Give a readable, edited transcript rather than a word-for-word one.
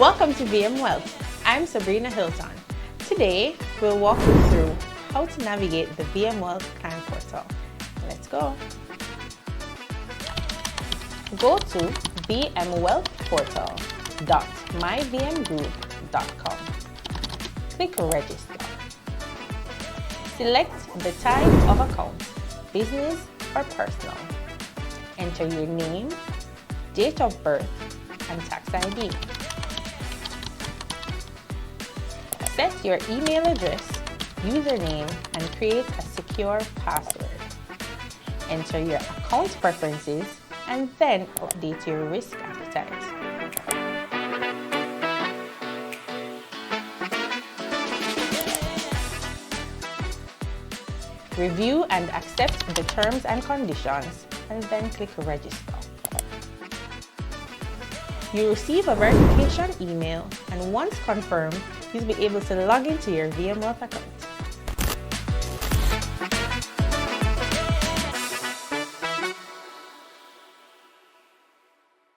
Welcome to VM Wealth. I'm Sabrina Hilton. Today, we'll walk you through how to navigate the VM Wealth Client Portal. Let's go. Go to vmwealthportal.myvmgroup.com. Click Register. Select the type of account, business or personal. Enter your name, date of birth, and tax ID. Set your email address, username, and create a secure password. Enter your account preferences and then update your risk appetite. Review and accept the terms and conditions and then click Register. You receive a verification email, and once confirmed, you'll be able to log into your VM Wealth account.